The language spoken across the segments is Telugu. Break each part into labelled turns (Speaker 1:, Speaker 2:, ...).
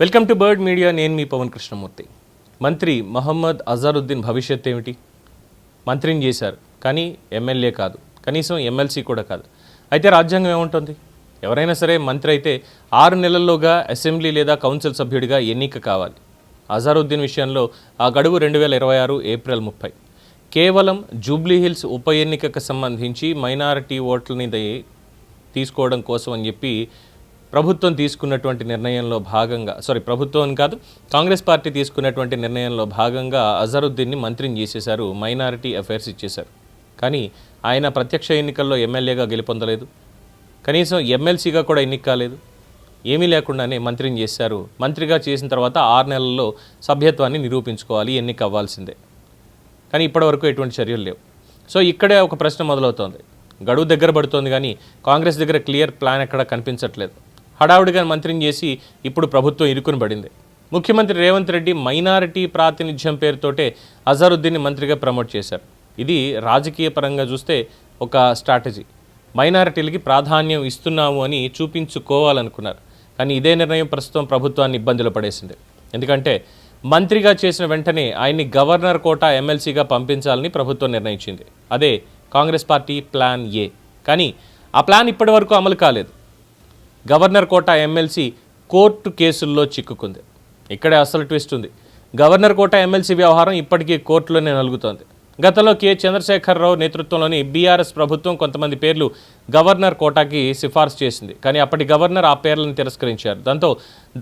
Speaker 1: Welcome to bird media. నేను మీ పవన్ కృష్ణమూర్తి. మంత్రి మహమ్మద్ అజారుద్దీన్ భవిష్యత్ ఏమిటి? మంత్రిని చేశారు, కానీ ఎమ్మెల్యే కాదు, కనీసం ఎమ్మెల్సీ కూడా కాదు. అయితే రాజ్యాంగం ఏముంటుంది? ఎవరైనా సరే మంత్రి అయితే 6 నెలల్లోగా అసెంబ్లీ లేదా కౌన్సిల్ సభ్యుడిగా ఎన్నిక కావాలి. అజారుద్దీన్ విషయంలో ఆ గడువు 2026 ఏప్రిల్ 30. కేవలం జూబ్లీహిల్స్ ఉప ఎన్నికకు సంబంధించి మైనారిటీ ఓట్లని తీసుకోవడం కోసం అని చెప్పి ప్రభుత్వం తీసుకున్నటువంటి నిర్ణయంలో భాగంగా ప్రభుత్వం కాదు, కాంగ్రెస్ పార్టీ తీసుకున్నటువంటి నిర్ణయంలో భాగంగా అజారుద్దీన్ని మంత్రిని చేసేశారు, మైనారిటీ అఫైర్స్ ఇచ్చేశారు. కానీ ఆయన ప్రత్యక్ష ఎన్నికల్లో ఎమ్మెల్యేగా గెలుపొందలేదు, కనీసం ఎమ్మెల్సీగా కూడా ఎన్నిక కాలేదు. ఏమీ లేకుండానే మంత్రిని చేశారు. మంత్రిగా చేసిన తర్వాత 6 నెలల్లో సభ్యత్వాన్ని నిరూపించుకోవాలి, ఎన్నిక అవ్వాల్సిందే. కానీ ఇప్పటివరకు ఎటువంటి చర్యలు లేవు. సో ఇక్కడే ఒక ప్రశ్న మొదలవుతోంది. గడువు దగ్గర పడుతోంది, కానీ కాంగ్రెస్ దగ్గర క్లియర్ ప్లాన్ ఎక్కడ కనిపించట్లేదు. హడావుడిగా మంత్రిని చేసి ఇప్పుడు ప్రభుత్వం ఇరుకుని పడింది. ముఖ్యమంత్రి రేవంత్ రెడ్డి మైనారిటీ ప్రాతినిధ్యం పేరుతోటే అజారుద్దీన్ని మంత్రిగా ప్రమోట్ చేశారు. ఇది రాజకీయ పరంగా చూస్తే ఒక స్ట్రాటజీ. మైనారిటీలకి ప్రాధాన్యం ఇస్తున్నాము అని చూపించుకోవాలనుకున్నారు. కానీ ఇదే నిర్ణయం ప్రస్తుతం ప్రభుత్వాన్ని ఇబ్బందులు పడేసింది. ఎందుకంటే మంత్రిగా చేసిన వెంటనే ఆయన్ని గవర్నర్ కోటా ఎమ్మెల్సీగా పంపించాలని ప్రభుత్వం నిర్ణయించింది. అదే కాంగ్రెస్ పార్టీ ప్లాన్ ఏ. కానీ ఆ ప్లాన్ ఇప్పటి వరకు అమలు కాలేదు. గవర్నర్ కోటా ఎమ్మెల్సీ కోర్టు కేసుల్లో చిక్కుకుంది. ఇక్కడే అసలు ట్విస్ట్ ఉంది. గవర్నర్ కోటా ఎమ్మెల్సీ వ్యవహారం ఇప్పటికీ కోర్టులోనే నలుగుతోంది. గతంలో కె చంద్రశేఖరరావు నేతృత్వంలోని బీఆర్ఎస్ ప్రభుత్వం కొంతమంది పేర్లు గవర్నర్ కోటాకి సిఫార్సు చేసింది. కానీ అప్పటి గవర్నర్ ఆ పేర్లను తిరస్కరించారు. దాంతో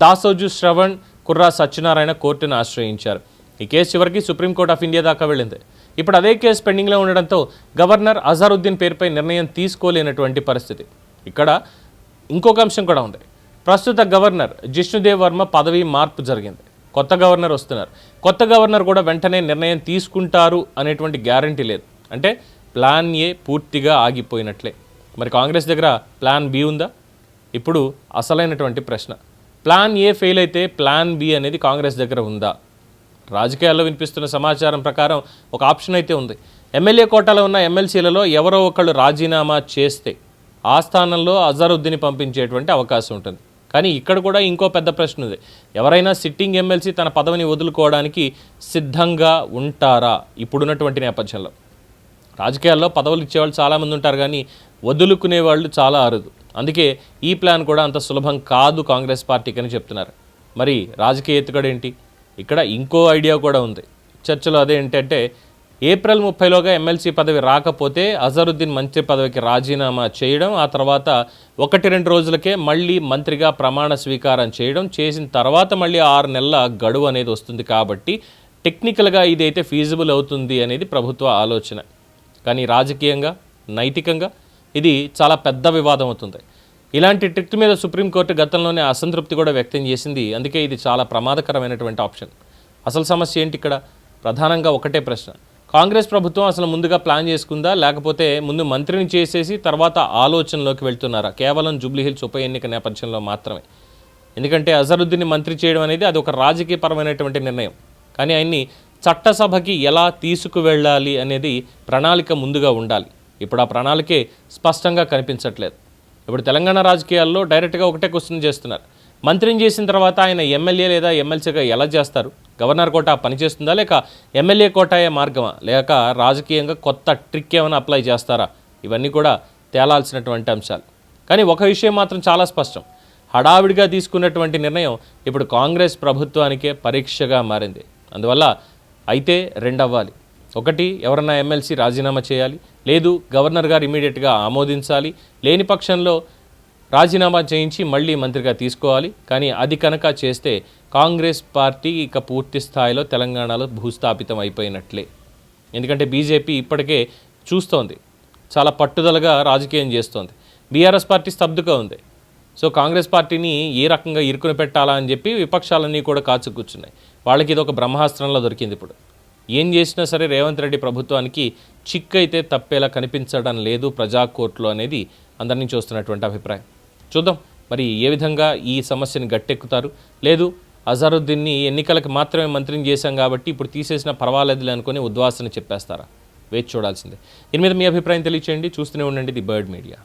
Speaker 1: దాసోజు శ్రవణ్, కుర్రా సత్యనారాయణ కోర్టును ఆశ్రయించారు. ఈ కేసు చివరికి సుప్రీంకోర్టు ఆఫ్ ఇండియా దాకా వెళ్ళింది. ఇప్పుడు అదే కేసు పెండింగ్లో ఉండడంతో గవర్నర్ అజారుద్దీన్ పేరుపై నిర్ణయం తీసుకోలేనటువంటి పరిస్థితి. ఇక్కడ ఇంకొక అంశం కూడా ఉంది. ప్రస్తుత గవర్నర్ జిష్ణుదేవ్ వర్మ పదవి మార్పు జరిగింది. కొత్త గవర్నర్ వస్తున్నారు. కొత్త గవర్నర్ కూడా వెంటనే నిర్ణయం తీసుకుంటారు అనేటువంటి గ్యారంటీ లేదు. అంటే ప్లాన్ ఏ పూర్తిగా ఆగిపోయినట్లే. మరి కాంగ్రెస్ దగ్గర ప్లాన్ బి ఉందా? ఇప్పుడు అసలైనటువంటి ప్రశ్న. ప్లాన్ ఏ ఫెయిల్ అయితే ప్లాన్ బి అనేది కాంగ్రెస్ దగ్గర ఉందా? రాజకీయాల్లో వినిపిస్తున్న సమాచారం ప్రకారం ఒక ఆప్షన్ అయితే ఉంది. ఎమ్మెల్యే కోటాలో ఉన్న ఎమ్మెల్సీలలో ఎవరో ఒకళ్ళు రాజీనామా చేస్తే ఆ స్థానంలో అజారుద్దీన్ని పంపించేటువంటి అవకాశం ఉంటుంది. కానీ ఇక్కడ కూడా ఇంకో పెద్ద ప్రశ్న ఉంది. ఎవరైనా సిట్టింగ్ ఎమ్మెల్సీ తన పదవిని వదులుకోవడానికి సిద్ధంగా ఉంటారా? ఇప్పుడున్నటువంటి నేపథ్యంలో రాజకీయాల్లో పదవులు ఇచ్చేవాళ్ళు చాలామంది ఉంటారు, కానీ వదులుకునే వాళ్ళు చాలా అరుదు. అందుకే ఈ ప్లాన్ కూడా అంత సులభం కాదు కాంగ్రెస్ పార్టీకి అని చెప్తున్నారు. మరి రాజకీయ ఎత్తుగడ ఏంటి? ఇక్కడ ఇంకో ఐడియా కూడా ఉంది చర్చలో. అదేంటంటే ఏప్రిల్ 30లోగా ఎమ్మెల్సీ పదవి రాకపోతే అజారుద్దీన్ మంత్రి పదవికి రాజీనామా చేయడం, ఆ తర్వాత 1-2 రోజులకే మళ్ళీ మంత్రిగా ప్రమాణ స్వీకారం చేయడం, చేసిన తర్వాత మళ్ళీ 6 నెలల గడువు అనేది వస్తుంది. కాబట్టి టెక్నికల్గా ఇదైతే ఫీజిబుల్ అవుతుంది అనేది ప్రభుత్వ ఆలోచన. కానీ రాజకీయంగా, నైతికంగా ఇది చాలా పెద్ద వివాదం అవుతుంది. ఇలాంటి ట్రిక్ మీద సుప్రీంకోర్టు గతంలోనే అసంతృప్తి కూడా వ్యక్తం చేసింది. అందుకే ఇది చాలా ప్రమాదకరమైనటువంటి ఆప్షన్. అసలు సమస్య ఏంటి ఇక్కడ? ప్రధానంగా ఒకటే ప్రశ్న. కాంగ్రెస్ ప్రభుత్వం అసలు ముందుగా ప్లాన్ చేసుకుందా, లేకపోతే ముందు మంత్రిని చేసేసి తర్వాత ఆలోచనలోకి వెళ్తున్నారా? కేవలం జూబ్లీహిల్స్ ఉప ఎన్నిక నేపథ్యంలో మాత్రమే. ఎందుకంటే అజారుద్దీన్ని మంత్రి చేయడం అనేది అది ఒక రాజకీయపరమైనటువంటి నిర్ణయం. కానీ ఆయన్ని చట్టసభకి ఎలా తీసుకువెళ్ళాలి అనేది ప్రణాళిక ముందుగా ఉండాలి. ఇప్పుడు ఆ ప్రణాళికే స్పష్టంగా కనిపించట్లేదు. ఇప్పుడు తెలంగాణ రాజకీయాల్లో డైరెక్ట్గా ఒకటే క్వశ్చన్ చేస్తున్నారు. మంత్రిని చేసిన తర్వాత ఆయన ఎమ్మెల్యే లేదా ఎమ్మెల్సీగా ఎలా చేస్తారు? గవర్నర్ కోటా పనిచేస్తుందా, లేక ఎమ్మెల్యే కోటాయే మార్గమా, లేక రాజకీయంగా కొత్త ట్రిక్ ఏమైనా అప్లై చేస్తారా? ఇవన్నీ కూడా తేలాల్సినటువంటి అంశాలు. కానీ ఒక విషయం మాత్రం చాలా స్పష్టం. హడావిడిగా తీసుకున్నటువంటి నిర్ణయం ఇప్పుడు కాంగ్రెస్ ప్రభుత్వానికే పరీక్షగా మారింది. అందువల్ల అయితే 2 అవ్వాలి. ఒకటి, ఎవరన్నా ఎమ్మెల్సీ రాజీనామా చేయాలి, లేదు గవర్నర్ గారు ఇమీడియట్గా ఆమోదించాలి. లేని పక్షంలో రాజీనామా చేయించి మళ్ళీ మంత్రిగా తీసుకోవాలి. కానీ అది కనుక చేస్తే కాంగ్రెస్ పార్టీ ఇక పూర్తి స్థాయిలో తెలంగాణలో భూస్థాపితం అయిపోయినట్లే. ఎందుకంటే బీజేపీ ఇప్పటికే చూస్తోంది, చాలా పట్టుదలగా రాజకీయం చేస్తోంది. బీఆర్ఎస్ పార్టీ స్తబ్దుగా ఉంది. సో కాంగ్రెస్ పార్టీని ఏ రకంగా ఇరుకుని పెట్టాలా అని చెప్పి విపక్షాలన్నీ కూడా కాచు కూర్చున్నాయి. వాళ్ళకి ఇది ఒక బ్రహ్మాస్త్రంలో దొరికింది. ఇప్పుడు ఏం చేసినా సరే రేవంత్ రెడ్డి ప్రభుత్వానికి చిక్కైతే తప్పేలా కనిపించడం లేదు ప్రజా కోర్టులో అనేది అందరినీ చూస్తున్నటువంటి అభిప్రాయం. చూద్దాం మరి ఏ విధంగా ఈ సమస్యని గట్టెక్కుతారు. లేదు అజారుద్దీన్ని ఎన్నికలకు మాత్రమే మంత్రిని చేశాం కాబట్టి ఇప్పుడు తీసేసినా పర్వాలేదులే అనుకుని ఉద్వాసన చెప్పేస్తారా? వేచి చూడాల్సిందే. దీని మీద మీ అభిప్రాయం తెలియచేయండి. చూస్తూనే ఉండండి ది బర్డ్ మీడియా.